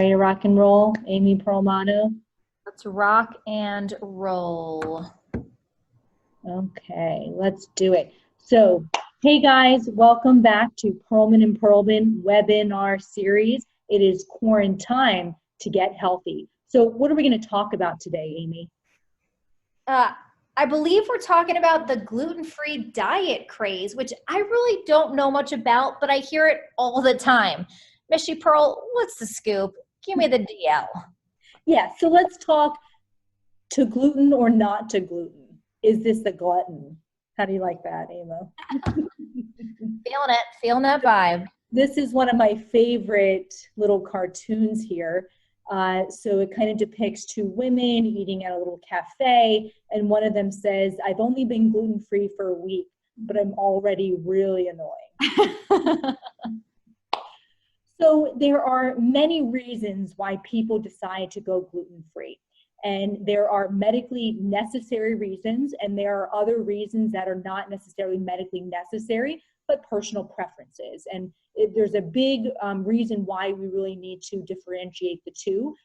Ready to rock and roll? Amy Perlmano. Let's rock and roll. Okay, let's do it. So, hey guys, welcome back to Perlman and Perlman webinar series. It is quarantine to get healthy. So, what are we going to talk about today, Amy? I believe we're talking about the gluten-free diet craze, which I really don't know much about, but I hear it all the time. Mishy Pearl, what's the scoop? Give me the DL. Yeah, so let's talk to gluten or not to gluten. Is this a glutton? How do you like that, Amo? Feeling that vibe. This is one of my favorite little cartoons here. So it kind of depicts two women eating at a little cafe, and one of them says, "I've only been gluten-free for a week, but I'm already really annoying." So there are many reasons why people decide to go gluten-free. And there are medically necessary reasons, and there are other reasons that are not necessarily medically necessary, but personal preferences. And there's a big reason why we really need to differentiate the two,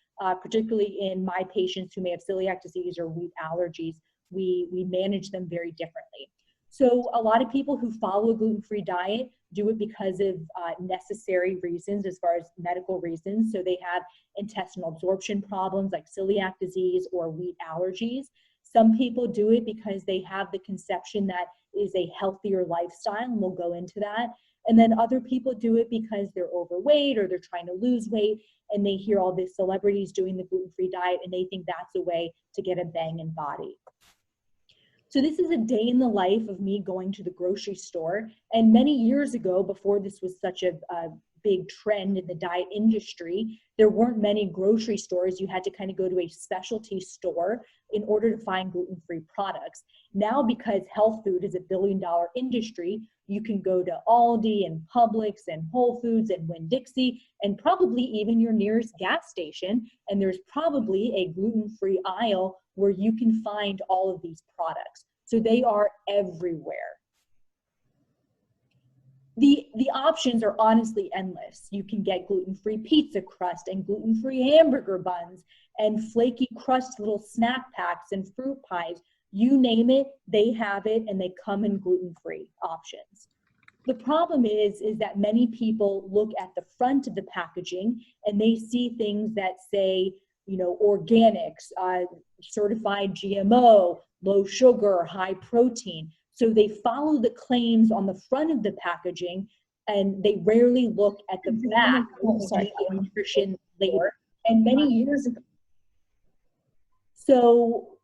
particularly in my patients who may have celiac disease or wheat allergies. We manage them very differently. So a lot of people who follow a gluten-free diet do it because of necessary reasons as far as medical reasons. So they have intestinal absorption problems like celiac disease or wheat allergies. Some people do it because they have the conception that is a healthier lifestyle, and we'll go into that. And then other people do it because they're overweight or they're trying to lose weight, and they hear all these celebrities doing the gluten-free diet and they think that's a way to get a banging body. So this is a day in the life of me going to the grocery store. And many years ago, before this was such a big trend in the diet industry, there weren't many grocery stores. You had to kind of go to a specialty store in order to find gluten-free products. Now, because health food is a billion-dollar industry, you can go to Aldi and Publix and Whole Foods and Winn-Dixie and probably even your nearest gas station. And there's probably a gluten-free aisle where you can find all of these products. So they are everywhere. The options are honestly endless. You can get gluten-free pizza crust and gluten-free hamburger buns and flaky crust little snack packs and fruit pies. You name it, they have it, and they come in gluten-free options. The problem is that many people look at the front of the packaging and they see things that say, you know, organics, certified GMO, low sugar, high protein. So they follow the claims on the front of the packaging and they rarely look at the back of the nutrition label. And many years ago, so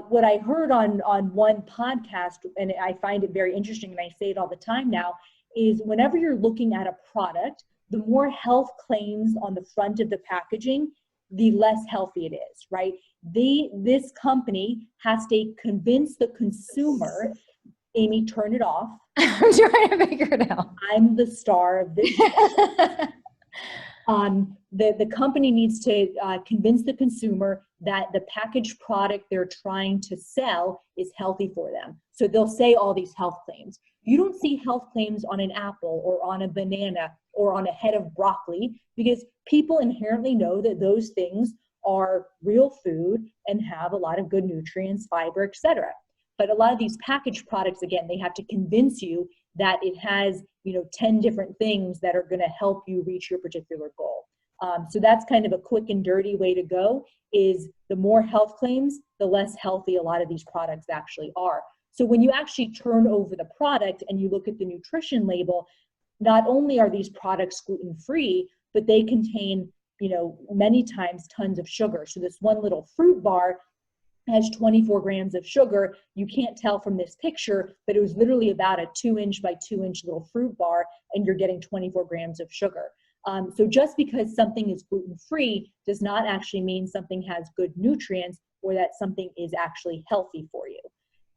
what I heard on one podcast, and I find it very interesting and I say it all the time now, is whenever you're looking at a product, the more health claims on the front of the packaging, the less healthy it is, right? This company has to convince the consumer. Amy, turn it off. I'm trying to figure it out. I'm the star of this. The company needs to convince the consumer that the packaged product they're trying to sell is healthy for them. So they'll say all these health claims. You don't see health claims on an apple or on a banana or on a head of broccoli because people inherently know that those things are real food and have a lot of good nutrients, fiber, etc. But a lot of these packaged products, again, they have to convince you that it has, 10 different things that are going to help you reach your particular goal. So that's kind of a quick and dirty way to go, is the more health claims, the less healthy a lot of these products actually are. So when you actually turn over the product and you look at the nutrition label, not only are these products gluten-free, but they contain, many times tons of sugar. So this one little fruit bar has 24 grams of sugar. You can't tell from this picture, but it was literally about a 2-inch by 2-inch little fruit bar, and you're getting 24 grams of sugar. So just because something is gluten-free does not actually mean something has good nutrients or that something is actually healthy for you.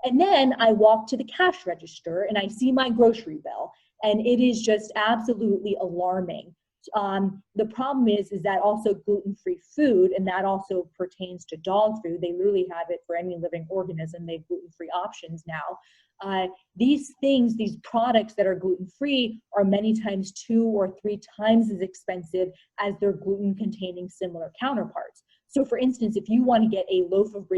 And then I walk to the cash register and I see my grocery bill, and it is just absolutely alarming. The problem is that also gluten-free food, and that also pertains to dog food. They literally have it for any living organism. They have gluten-free options now. These things, these products that are gluten-free are many times 2 or 3 times as expensive as their gluten-containing similar counterparts. So for instance, if you want to get a loaf of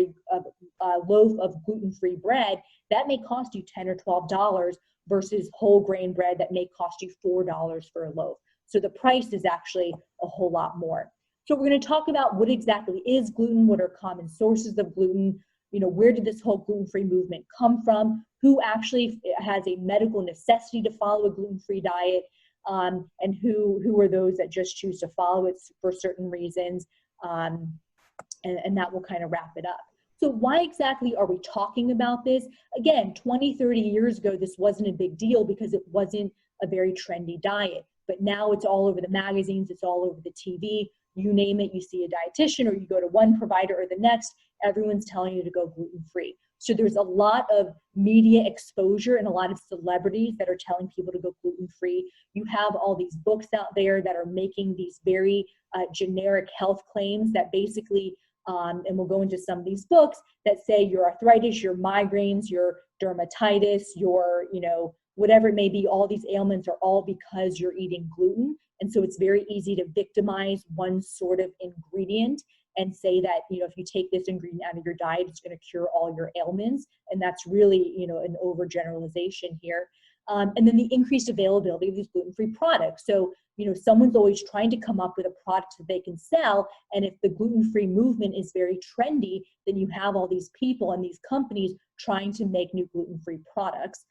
gluten-free bread, that may cost you $10 or $12 versus whole grain bread that may cost you $4 for a loaf. So the price is actually a whole lot more. So we're going to talk about what exactly is gluten, what are common sources of gluten, where did this whole gluten-free movement come from, who actually has a medical necessity to follow a gluten-free diet, and who are those that just choose to follow it for certain reasons, and that will kind of wrap it up. So why exactly are we talking about this? Again, 20, 30 years ago, this wasn't a big deal because it wasn't a very trendy diet. But now it's all over the magazines, it's all over the TV. You name it, you see a dietitian or you go to one provider or the next, everyone's telling you to go gluten-free. So there's a lot of media exposure and a lot of celebrities that are telling people to go gluten-free. You have all these books out there that are making these very generic health claims that basically, and we'll go into some of these books that say your arthritis, your migraines, your dermatitis, your, whatever it may be, all these ailments are all because you're eating gluten. And so it's very easy to victimize one sort of ingredient and say that, if you take this ingredient out of your diet, it's going to cure all your ailments. And that's really, an overgeneralization here. And then the increased availability of these gluten-free products. So, someone's always trying to come up with a product that they can sell. And if the gluten-free movement is very trendy, then you have all these people and these companies trying to make new gluten-free products.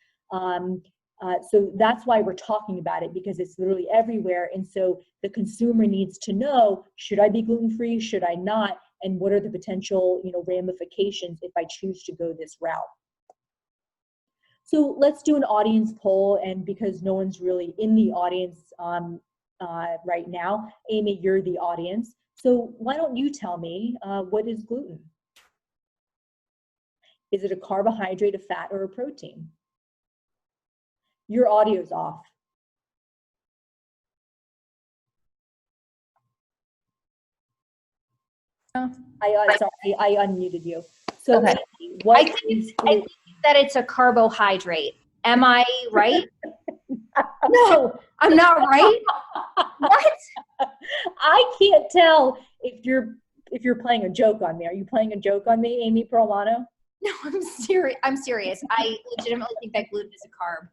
So that's why we're talking about it, because it's literally everywhere. And so the consumer needs to know, should I be gluten-free? Should I not? And what are the potential, ramifications if I choose to go this route? So let's do an audience poll. And because no one's really in the audience right now, Amy, you're the audience. So why don't you tell me, what is gluten? Is it a carbohydrate, a fat, or a protein? Your audio's off. Oh. Sorry, I unmuted you. So okay. I think that it's a carbohydrate. Am I right? No, I'm not right. What? I can't tell if you're playing a joke on me. Are you playing a joke on me, Amy Perlano? No, I'm serious. I legitimately think that gluten is a carb.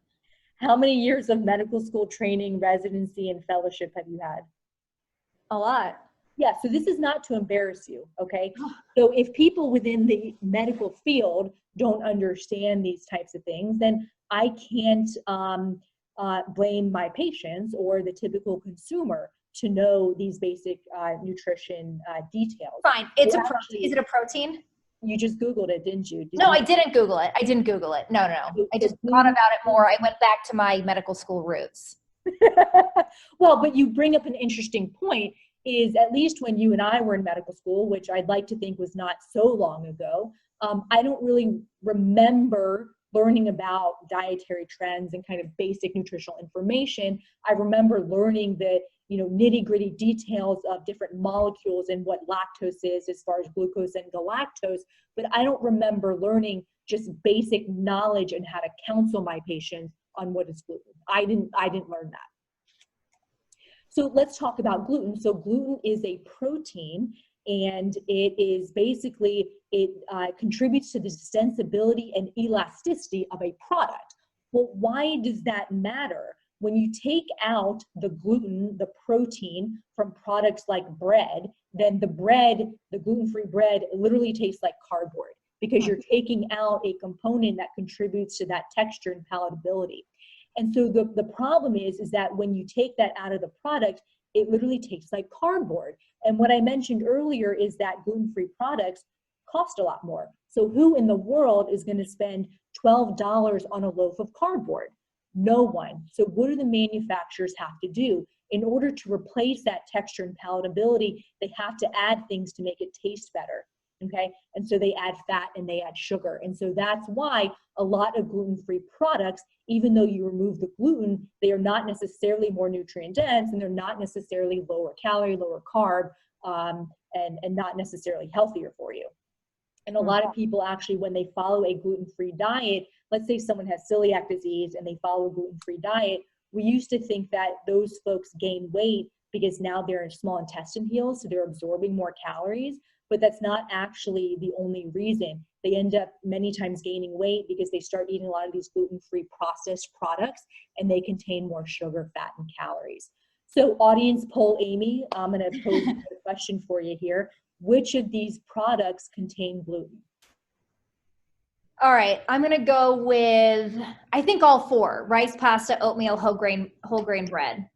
How many years of medical school training, residency, and fellowship have you had? A lot. Yeah, so this is not to embarrass you, okay? So if people within the medical field don't understand these types of things, then I can't blame my patients or the typical consumer to know these basic nutrition details. Fine, it's a protein. Is it a protein? You just Googled it, didn't you? No, I didn't Google it. No. I just thought about it more. I went back to my medical school roots. Well, but you bring up an interesting point, is at least when you and I were in medical school, which I'd like to think was not so long ago, I don't really remember learning about dietary trends and kind of basic nutritional information. I remember learning that, nitty-gritty details of different molecules and what lactose is as far as glucose and galactose, but I don't remember learning just basic knowledge and how to counsel my patients on what is gluten. I didn't learn that. So let's talk about gluten. So gluten is a protein, and it is basically, it contributes to the extensibility and elasticity of a product. Well, why does that matter? When you take out the gluten, the protein from products like bread, then the gluten-free bread literally tastes like cardboard, because you're taking out a component that contributes to that texture and palatability. And so the problem is that when you take that out of the product, it literally tastes like cardboard. And what I mentioned earlier is that gluten-free products cost a lot more. So who in the world is going to spend $12 on a loaf of cardboard? No one. So what do the manufacturers have to do? In order to replace that texture and palatability, they have to add things to make it taste better. Okay, and so they add fat and they add sugar. And so that's why a lot of gluten-free products, even though you remove the gluten, they are not necessarily more nutrient dense, and they're not necessarily lower calorie, lower carb, and not necessarily healthier for you. And a lot of people actually, when they follow a gluten-free diet, let's say someone has celiac disease and they follow a gluten-free diet, we used to think that those folks gain weight because now their small intestine heals, so they're absorbing more calories, but that's not actually the only reason. They end up many times gaining weight because they start eating a lot of these gluten-free processed products, and they contain more sugar, fat, and calories. So audience poll Amy, I'm gonna pose a question for you here. Which of these products contain gluten? All right, I'm gonna go with, I think all four: rice, pasta, oatmeal, whole grain bread.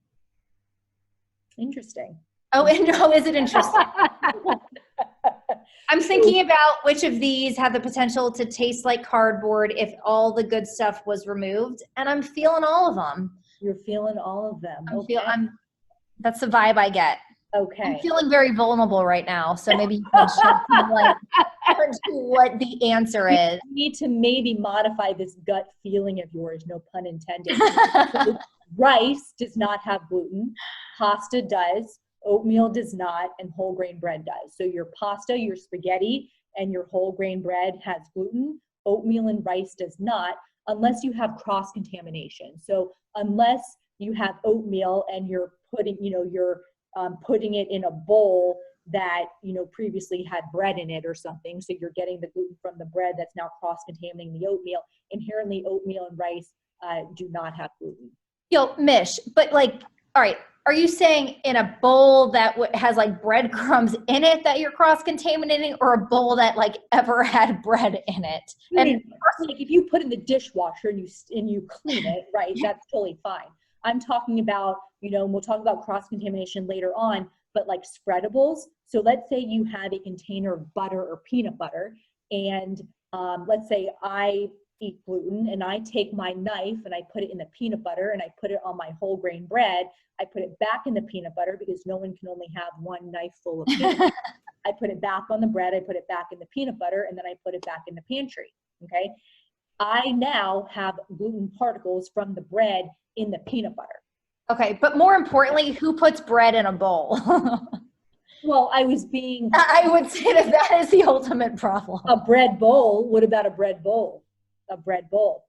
Interesting. Oh, and no, is it interesting? I'm thinking about which of these have the potential to taste like cardboard if all the good stuff was removed, and I'm feeling all of them. You're feeling all of them. That's the vibe I get. Okay. I'm feeling very vulnerable right now, so maybe you can shed some light onto what the answer is. You need to maybe modify this gut feeling of yours, no pun intended. So rice does not have gluten, pasta does, oatmeal does not, and whole grain bread does. So your pasta, your spaghetti, and your whole grain bread has gluten. Oatmeal and rice does not, unless you have cross-contamination. So unless you have oatmeal and you're putting, you're putting it in a bowl that previously had bread in it or something, so you're getting the gluten from the bread that's now cross-contaminating the oatmeal. Inherently, oatmeal and rice do not have gluten. Mish, but like, all right, are you saying in a bowl that has like breadcrumbs in it that you're cross-contaminating, or a bowl that like ever had bread in it? And like if you put in the dishwasher and you clean it, right, that's totally fine. I'm talking about, we'll talk about cross-contamination later on, but like spreadables. So let's say you have a container of butter or peanut butter, and let's say I eat gluten and I take my knife and I put it in the peanut butter and I put it on my whole grain bread. I put it back in the peanut butter because no one can only have one knife full of peanut butter. I put it back on the bread, I put it back in the peanut butter, and then I put it back in the pantry, okay? I now have gluten particles from the bread in the peanut butter. Okay, but more importantly, who puts bread in a bowl? Well, I would say that is the ultimate problem. A bread bowl. What about a bread bowl? A bread bowl.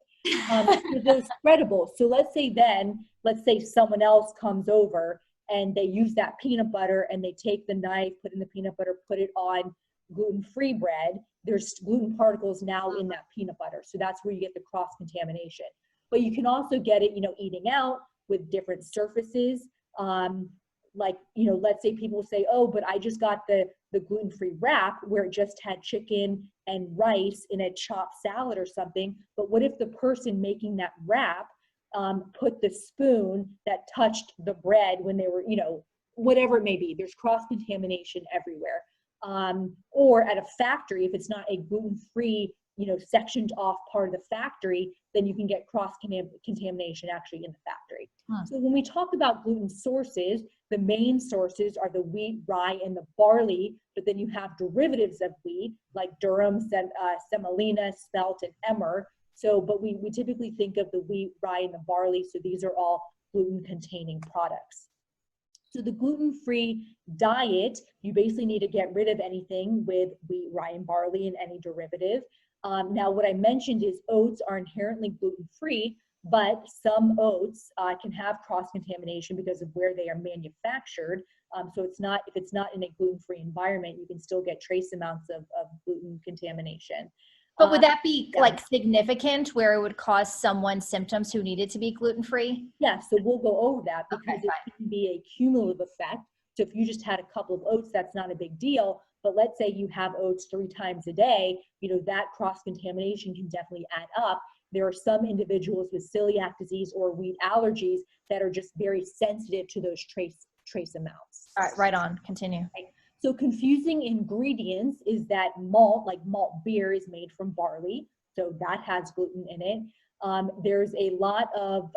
Those spreadables. So let's say someone else comes over and they use that peanut butter and they take the knife, put in the peanut butter, put it on gluten-free bread. There's gluten particles now in that peanut butter. So that's where you get the cross-contamination. But you can also get it, eating out with different surfaces. Let's say people say, oh, but I just got the gluten-free wrap where it just had chicken and rice in a chopped salad or something. But what if the person making that wrap put the spoon that touched the bread when they were, whatever it may be? There's cross-contamination everywhere. Or at a factory, if it's not a gluten-free, sectioned off part of the factory, then you can get cross-contamination actually in the factory. So when we talk about gluten sources, the main sources are the wheat, rye, and the barley, but then you have derivatives of wheat like durum, semolina, spelt, and emmer. But we typically think of the wheat, rye, and the barley, so these are all gluten-containing products. So the gluten-free diet, you basically need to get rid of anything with wheat, rye, and barley and any derivative. Now, what I mentioned is oats are inherently gluten-free, but some oats can have cross-contamination because of where they are manufactured. So if it's not in a gluten-free environment, you can still get trace amounts of gluten contamination. But would that be like significant where it would cause someone symptoms who needed to be gluten-free? Yeah, so we'll go over that because it can be a cumulative effect. So if you just had a couple of oats, that's not a big deal. But let's say you have oats 3 times a day, that cross-contamination can definitely add up. There are some individuals with celiac disease or wheat allergies that are just very sensitive to those trace amounts. All right, right on, continue. Right. So confusing ingredients is that malt, like malt beer, is made from barley. So that has gluten in it. There's a lot of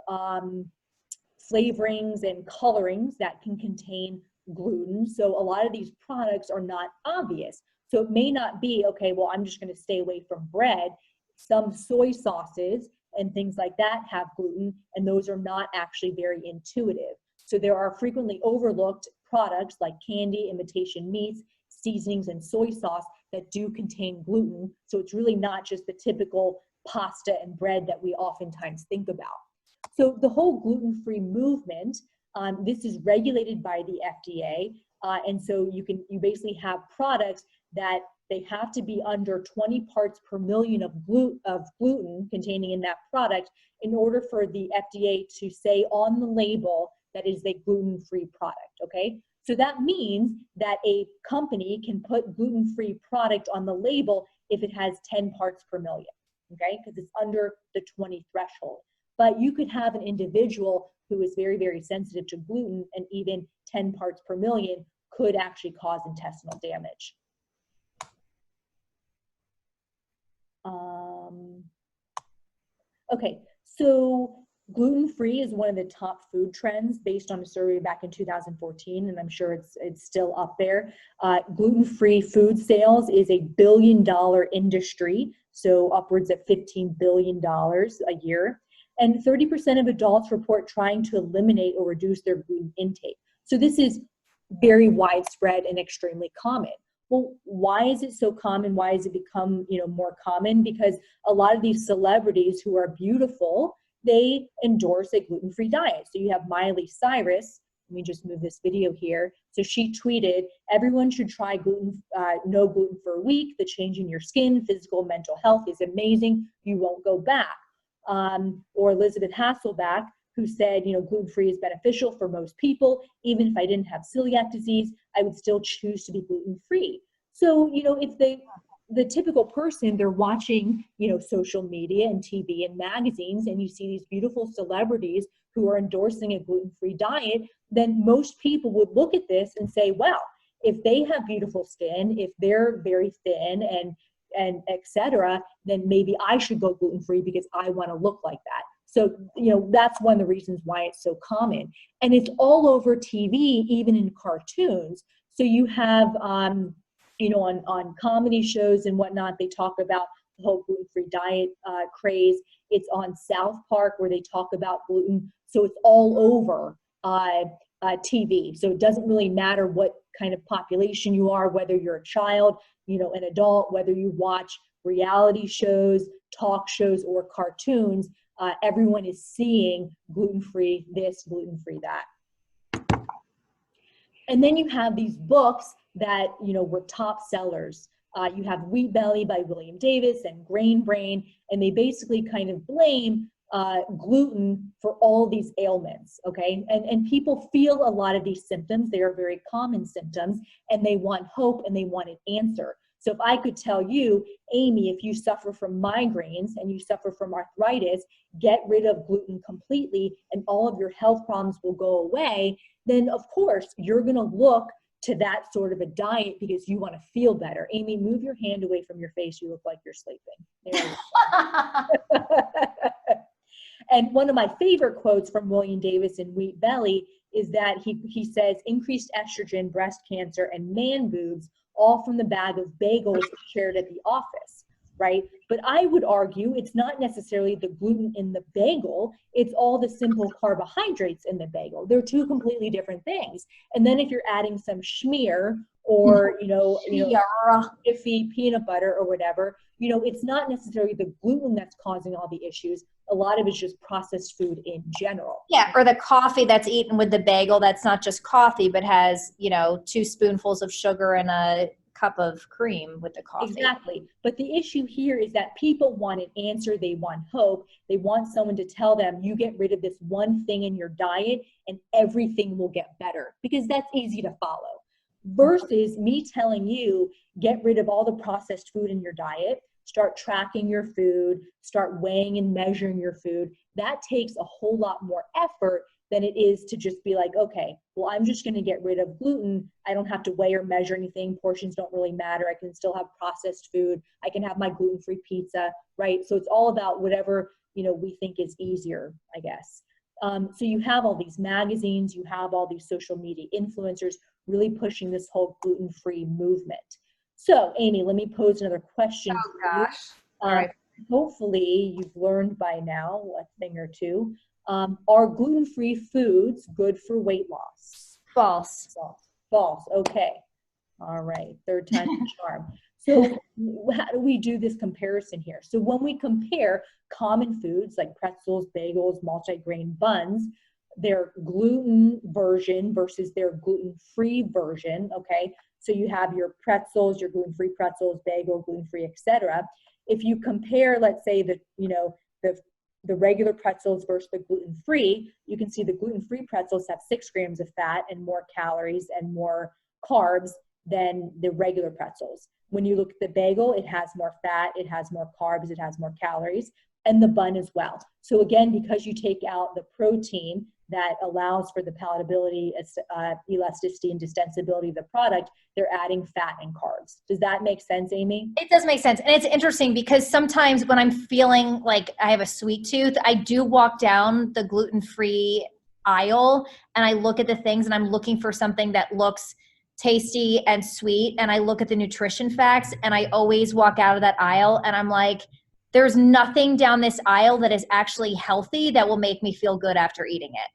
flavorings and colorings that can contain gluten. So a lot of these products are not obvious. So it may not be, okay, well, I'm just going to stay away from bread. Some soy sauces and things like that have gluten, and those are not actually very intuitive. So there are frequently overlooked products like candy, imitation meats, seasonings, and soy sauce that do contain gluten. So it's really not just the typical pasta and bread that we oftentimes think about. So the whole gluten-free movement, this is regulated by the FDA, and so you basically have products that they have to be under 20 parts per million of gluten containing in that product in order for the FDA to say on the label that is a gluten-free product, okay? So that means that a company can put gluten-free product on the label if it has 10 parts per million, okay? Because it's under the 20 threshold. But you could have an individual who is very, very sensitive to gluten, and even 10 parts per million could actually cause intestinal damage. Okay, so gluten-free is one of the top food trends based on a survey back in 2014, and I'm sure it's still up there. Gluten-free food sales is a billion-dollar industry, so upwards of $15 billion a year. And 30% of adults report trying to eliminate or reduce their gluten intake. So this is very widespread and extremely common. Well, why is it so common? Why has it become, more common? Because a lot of these celebrities who are beautiful, they endorse a gluten-free diet. So you have Miley Cyrus. Let me just move this video here. So she tweeted, "Everyone should try no gluten for a week. The change in your skin, physical, mental health is amazing. You won't go back." Or Elizabeth Hasselbeck, who said, gluten-free is beneficial for most people. Even if I didn't have celiac disease, I would still choose to be gluten-free. So, if the typical person, they're watching, social media and TV and magazines, and you see these beautiful celebrities who are endorsing a gluten-free diet, then most people would look at this and say, well, if they have beautiful skin, if they're very thin and et cetera, then maybe I should go gluten-free because I want to look like that. So, that's one of the reasons why it's so common. And it's all over TV, even in cartoons. So you have, on comedy shows and whatnot, they talk about the whole gluten-free diet craze. It's on South Park where they talk about gluten. So it's all over TV. So it doesn't really matter what kind of population you are, whether you're a child, an adult, whether you watch reality shows, talk shows, or cartoons, everyone is seeing gluten-free this, gluten-free that. And then you have these books that, were top sellers. You have Wheat Belly by William Davis and Grain Brain, and they basically kind of blame gluten for all these ailments, okay? And people feel a lot of these symptoms. They are very common symptoms, and they want hope and they want an answer. So if I could tell you, Amy, if you suffer from migraines and you suffer from arthritis, get rid of gluten completely and all of your health problems will go away, then of course you're gonna look to that sort of a diet because you wanna feel better. Amy, move your hand away from your face. You look like you're sleeping. And one of my favorite quotes from William Davis in Wheat Belly is that he says, "Increased estrogen, breast cancer, and man boobs, all from the bag of bagels shared at the office," right? But I would argue it's not necessarily the gluten in the bagel, it's all the simple carbohydrates in the bagel. They're two completely different things. And then if you're adding some schmear or, iffy peanut butter or whatever, it's not necessarily the gluten that's causing all the issues. A lot of it's just processed food in general. Yeah, or the coffee that's eaten with the bagel that's not just coffee, but has, 2 spoonfuls of sugar and a cup of cream with the coffee. Exactly. But the issue here is that people want an answer. They want hope. They want someone to tell them, you get rid of this one thing in your diet and everything will get better, because that's easy to follow. Versus me telling you, get rid of all the processed food in your diet, start tracking your food, start weighing and measuring your food. That takes a whole lot more effort than it is to just be like, okay, well, I'm just gonna get rid of gluten. I don't have to weigh or measure anything. Portions don't really matter. I can still have processed food. I can have my gluten-free pizza, right? So it's all about whatever, we think is easier, I guess. So you have all these magazines, you have all these social media influencers really pushing this whole gluten-free movement. So Amy, let me pose another question. Oh gosh. All right. Hopefully you've learned by now a thing or two. Are gluten-free foods good for weight loss? False. False. Okay. All right, third time's the charm. So how do we do this comparison here? So when we compare common foods like pretzels, bagels, multigrain buns, their gluten version versus their gluten-free version, okay? So you have your pretzels, your gluten-free pretzels, bagel, gluten-free, etc. If you compare, let's say the regular pretzels versus the gluten-free, you can see the gluten-free pretzels have 6 grams of fat and more calories and more carbs than the regular pretzels. When you look at the bagel, it has more fat, it has more carbs, it has more calories, and the bun as well. So again, because you take out the protein that allows for the palatability, elasticity, and distensibility of the product, they're adding fat and carbs. Does that make sense, Amy? It does make sense. And it's interesting because sometimes when I'm feeling like I have a sweet tooth, I do walk down the gluten-free aisle and I look at the things and I'm looking for something that looks tasty and sweet. And I look at the nutrition facts and I always walk out of that aisle and I'm like, there's nothing down this aisle that is actually healthy that will make me feel good after eating it.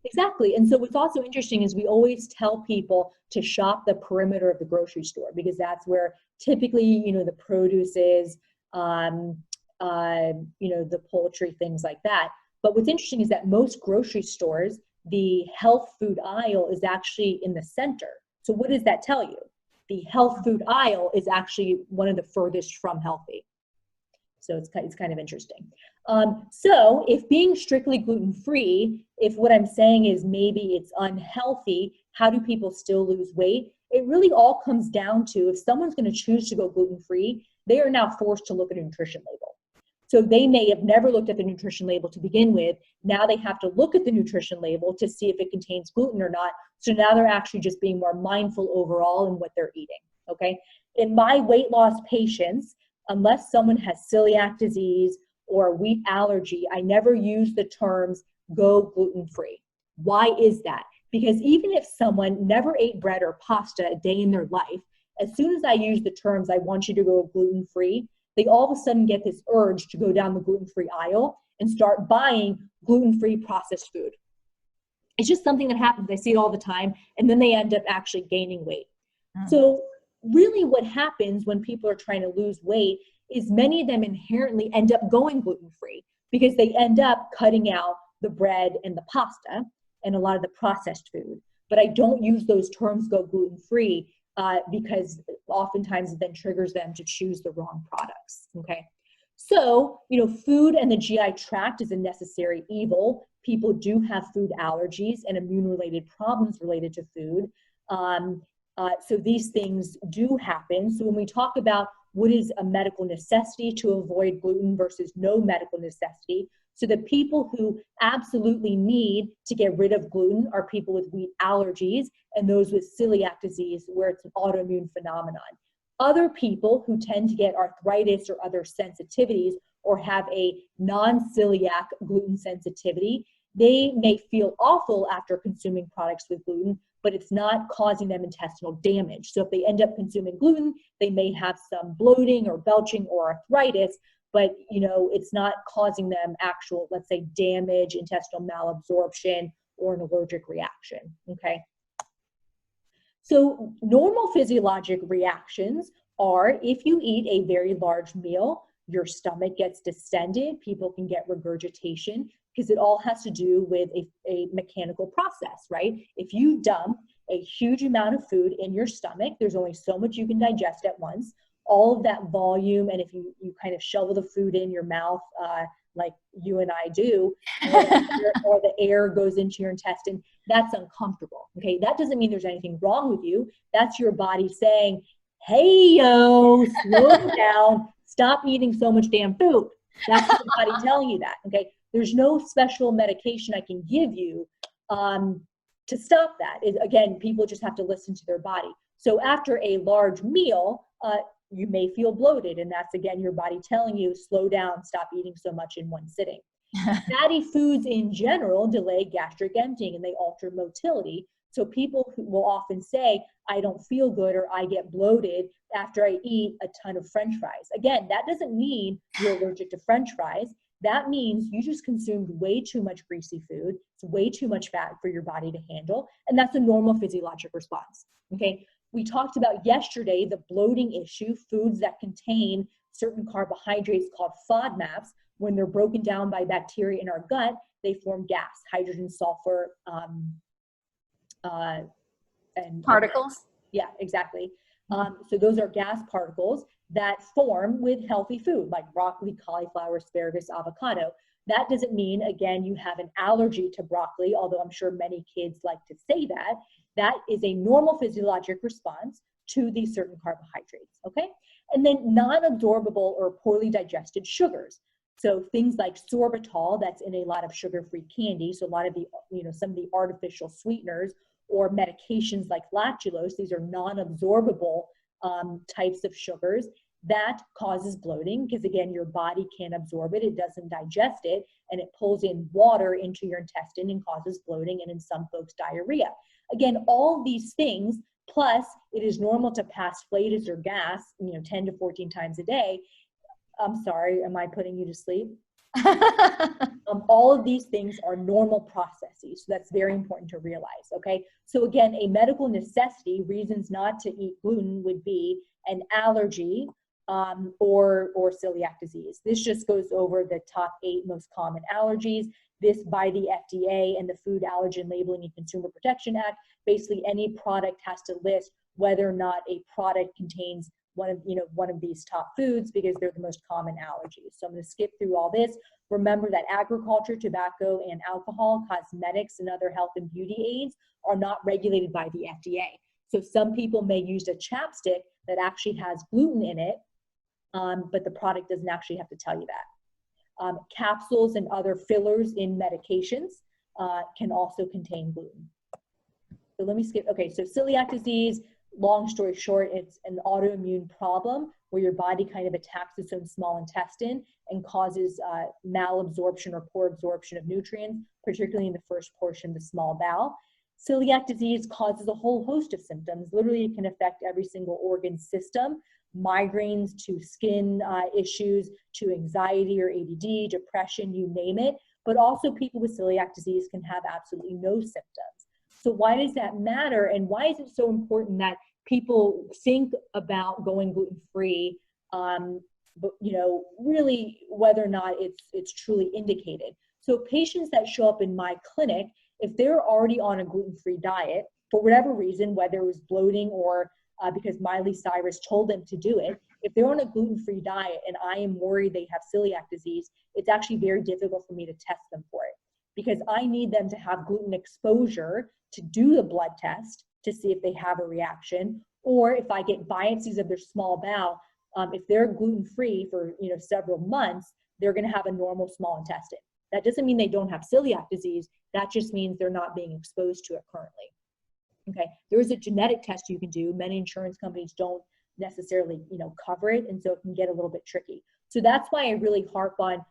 Exactly. And so what's also interesting is we always tell people to shop the perimeter of the grocery store because that's where typically, the produce is, the poultry, things like that. But what's interesting is that most grocery stores, the health food aisle is actually in the center. So what does that tell you? The health food aisle is actually one of the furthest from healthy. So it's kind of interesting. So if being strictly gluten-free, if what I'm saying is maybe it's unhealthy, how do people still lose weight? It really all comes down to if someone's going to choose to go gluten-free, they are now forced to look at a nutrition label. So they may have never looked at the nutrition label to begin with. Now they have to look at the nutrition label to see if it contains gluten or not. So now they're actually just being more mindful overall in what they're eating, okay? In my weight loss patients, unless someone has celiac disease or wheat allergy, I never use the terms go gluten-free. Why is that? Because even if someone never ate bread or pasta a day in their life, as soon as I use the terms I want you to go gluten-free, they all of a sudden get this urge to go down the gluten-free aisle and start buying gluten-free processed food. It's just something that happens. I see it all the time, and then they end up actually gaining weight. So really what happens when people are trying to lose weight is many of them inherently end up going gluten-free because they end up cutting out the bread and the pasta and a lot of the processed food. But I don't use those terms go gluten-free because oftentimes it then triggers them to choose the wrong products, okay? So, food and the GI tract is a necessary evil. People do have food allergies and immune-related problems related to food. So these things do happen. So when we talk about what is a medical necessity to avoid gluten versus no medical necessity, so the people who absolutely need to get rid of gluten are people with wheat allergies and those with celiac disease where it's an autoimmune phenomenon. Other people who tend to get arthritis or other sensitivities or have a non-celiac gluten sensitivity, they may feel awful after consuming products with gluten, but it's not causing them intestinal damage. So if they end up consuming gluten, they may have some bloating or belching or arthritis, but it's not causing them actual, let's say, damage, intestinal malabsorption, or an allergic reaction, okay? So normal physiologic reactions are if you eat a very large meal, your stomach gets distended, people can get regurgitation, because it all has to do with a mechanical process, right? If you dump a huge amount of food in your stomach, there's only so much you can digest at once. All of that volume, and if you kind of shovel the food in your mouth, like you and I do, or the air goes into your intestine, that's uncomfortable, okay? That doesn't mean there's anything wrong with you. That's your body saying, hey, yo, slow down, stop eating so much damn food. That's your body telling you that, okay? There's no special medication I can give you to stop that. Again, people just have to listen to their body. So after a large meal, you may feel bloated, and that's, again, your body telling you, slow down, stop eating so much in one sitting. Fatty foods in general delay gastric emptying, and they alter motility. So people who will often say, I don't feel good or I get bloated after I eat a ton of French fries. Again, that doesn't mean you're allergic to French fries. That means you just consumed way too much greasy food. It's way too much fat for your body to handle. And that's a normal physiologic response, okay? We talked about yesterday the bloating issue, foods that contain certain carbohydrates called FODMAPs. When they're broken down by bacteria in our gut, they form gas, hydrogen, sulfur, and Particles. yeah, exactly. So those are gas particles that form with healthy food like broccoli, cauliflower, asparagus, avocado. That doesn't mean, again, you have an allergy to broccoli, although I'm sure many kids like to say that. That is a normal physiologic response to these certain carbohydrates, okay? And then non-absorbable or poorly digested sugars. So things like sorbitol, that's in a lot of sugar-free candy, so a lot of the, some of the artificial sweeteners, or medications like lactulose, these are non-absorbable types of sugars. That causes bloating because, again, your body can't absorb it, it doesn't digest it, and it pulls in water into your intestine and causes bloating, and in some folks, diarrhea. Again, all these things, plus it is normal to pass flatus or gas, 10 to 14 times a day. I'm sorry, am I putting you to sleep? All of these things are normal processes. So that's very important to realize, okay? So again, a medical necessity, reasons not to eat gluten would be an allergy or celiac disease. This just goes over the top 8 most common allergies. This by the FDA and the Food Allergen Labeling and Consumer Protection Act. Basically, any product has to list whether or not a product contains one of these top foods because they're the most common allergies. So I'm going to skip through all this. Remember that agriculture, tobacco, and alcohol, cosmetics, and other health and beauty aids are not regulated by the FDA. So some people may use a chapstick that actually has gluten in it, but the product doesn't actually have to tell you that. Capsules and other fillers in medications can also contain gluten. So let me skip. Okay, so celiac disease, long story short, it's an autoimmune problem where your body kind of attacks its own small intestine and causes malabsorption or poor absorption of nutrients, particularly in the first portion of the small bowel. Celiac disease causes a whole host of symptoms. Literally, it can affect every single organ system, migraines to skin issues, to anxiety or ADD, depression, you name it. But also people with celiac disease can have absolutely no symptoms. So why does that matter? And why is it so important that people think about going gluten-free, but really whether or not it's truly indicated? So patients that show up in my clinic, if they're already on a gluten-free diet, for whatever reason, whether it was bloating or because Miley Cyrus told them to do it, if they're on a gluten-free diet and I am worried they have celiac disease, it's actually very difficult for me to test them for it because I need them to have gluten exposure to do the blood test to see if they have a reaction, or if I get biopsies of their small bowel, if they're gluten-free for several months, they're going to have a normal small intestine. That doesn't mean they don't have celiac disease. That just means they're not being exposed to it currently. Okay, there is a genetic test you can do. Many insurance companies don't necessarily cover it, and so it can get a little bit tricky. So that's why I really harp on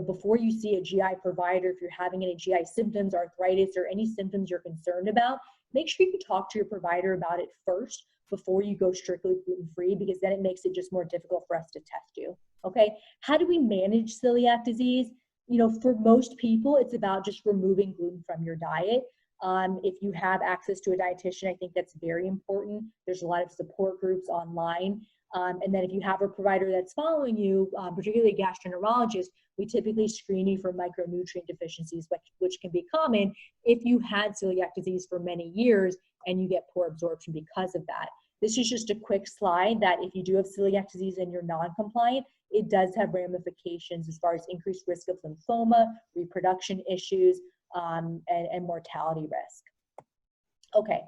before you see a GI provider, if you're having any GI symptoms, arthritis, or any symptoms you're concerned about, make sure you talk to your provider about it first before you go strictly gluten-free, because then it makes it just more difficult for us to test you. Okay, how do we manage celiac disease? For most people, it's about just removing gluten from your diet. If you have access to a dietitian, I think that's very important. There's a lot of support groups online. And then if you have a provider that's following you, particularly a gastroenterologist, we typically screen you for micronutrient deficiencies, which can be common if you had celiac disease for many years and you get poor absorption because of that. This is just a quick slide that if you do have celiac disease and you're non-compliant, it does have ramifications as far as increased risk of lymphoma, reproduction issues, and mortality risk. Okay,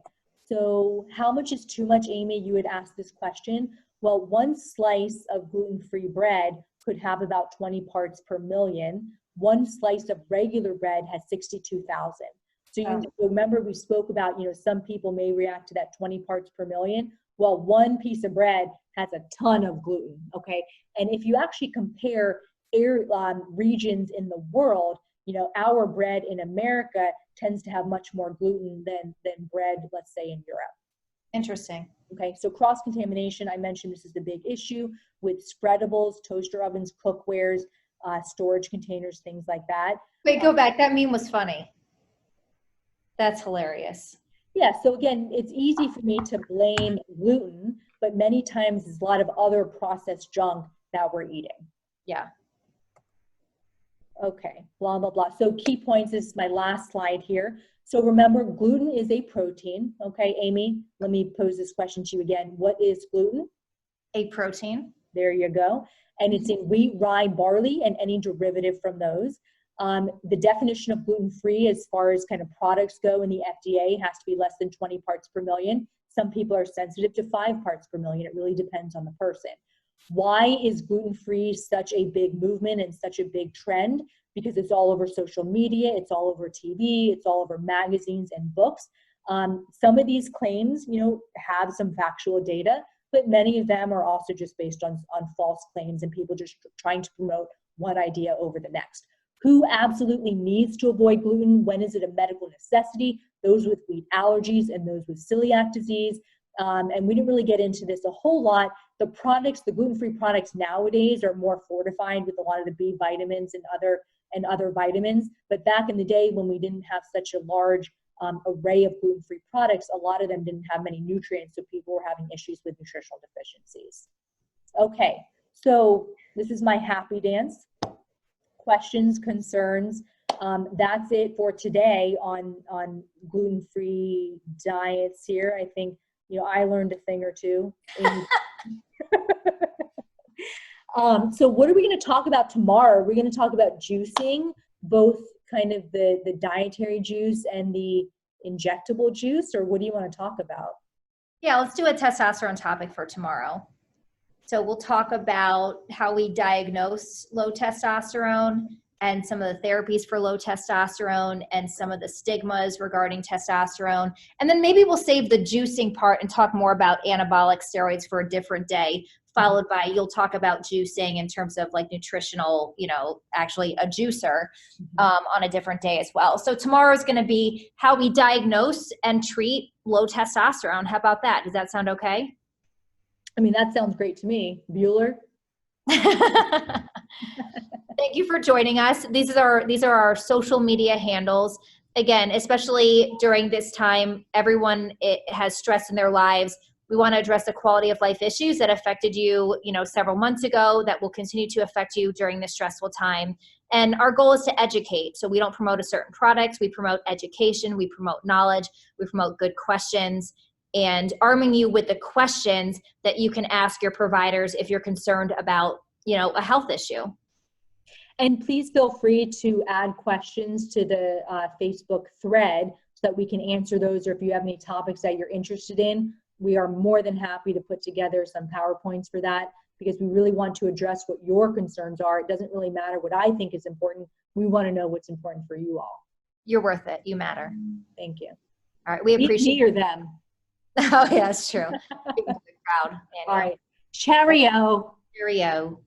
so how much is too much, Amy? You would ask this question. Well, one slice of gluten-free bread could have about 20 parts per million. One slice of regular bread has 62,000. So you remember we spoke about, some people may react to that 20 parts per million. Well, one piece of bread has a ton of gluten, okay? And if you actually compare regions in the world, our bread in America tends to have much more gluten than bread, let's say, in Europe. Interesting. Okay, so cross-contamination, I mentioned this is a big issue with spreadables, toaster ovens, cookwares, storage containers, things like that. Wait, go back. That meme was funny. That's hilarious. Yeah, so again, it's easy for me to blame gluten, but many times there's a lot of other processed junk that we're eating. Yeah. Okay, blah, blah, blah. So key points, this is my last slide here. So remember, gluten is a protein. Okay, Amy, let me pose this question to you again. What is gluten? A protein. There you go. And it's in wheat, rye, barley, and any derivative from those. The definition of gluten-free as far as kind of products go in the FDA has to be less than 20 parts per million. Some people are sensitive to 5 parts per million. It really depends on the person. Why is gluten-free such a big movement and such a big trend? Because it's all over social media, it's all over TV, it's all over magazines and books. Some of these claims, have some factual data, but many of them are also just based on false claims and people just trying to promote one idea over the next. Who absolutely needs to avoid gluten? When is it a medical necessity? Those with wheat allergies and those with celiac disease. And we didn't really get into this a whole lot. The products, the gluten-free products nowadays are more fortified with a lot of the B vitamins and other vitamins. But back in the day when we didn't have such a large array of gluten-free products, a lot of them didn't have many nutrients, so people were having issues with nutritional deficiencies. Okay, so this is my happy dance. Questions, concerns. That's it for today on gluten-free diets here. I think, I learned a thing or two. So what are we going to talk about tomorrow? We're going to talk about juicing, both kind of the dietary juice and the injectable juice, or what do you want to talk about? Yeah, let's do a testosterone topic for tomorrow. So we'll talk about how we diagnose low testosterone and some of the therapies for low testosterone and some of the stigmas regarding testosterone. And then maybe we'll save the juicing part and talk more about anabolic steroids for a different day, followed by you'll talk about juicing in terms of like nutritional, actually a juicer on a different day as well. So tomorrow is going to be how we diagnose and treat low testosterone. How about that? Does that sound okay? I mean, that sounds great to me. Bueller? Thank you for joining us. These are our social media handles. Again, especially during this time, everyone has stress in their lives. We want to address the quality of life issues that affected you, several months ago that will continue to affect you during this stressful time. And our goal is to educate. So we don't promote a certain product. We promote education. We promote knowledge. We promote good questions and arming you with the questions that you can ask your providers if you're concerned about, a health issue. And please feel free to add questions to the Facebook thread so that we can answer those, or if you have any topics that you're interested in, we are more than happy to put together some PowerPoints for that, because we really want to address what your concerns are. It doesn't really matter what I think is important. We want to know what's important for you all. You're worth it. You matter. Thank you. All right. We appreciate me or them. Oh, yeah, that's true. Proud. All right. Cheerio. Cheerio.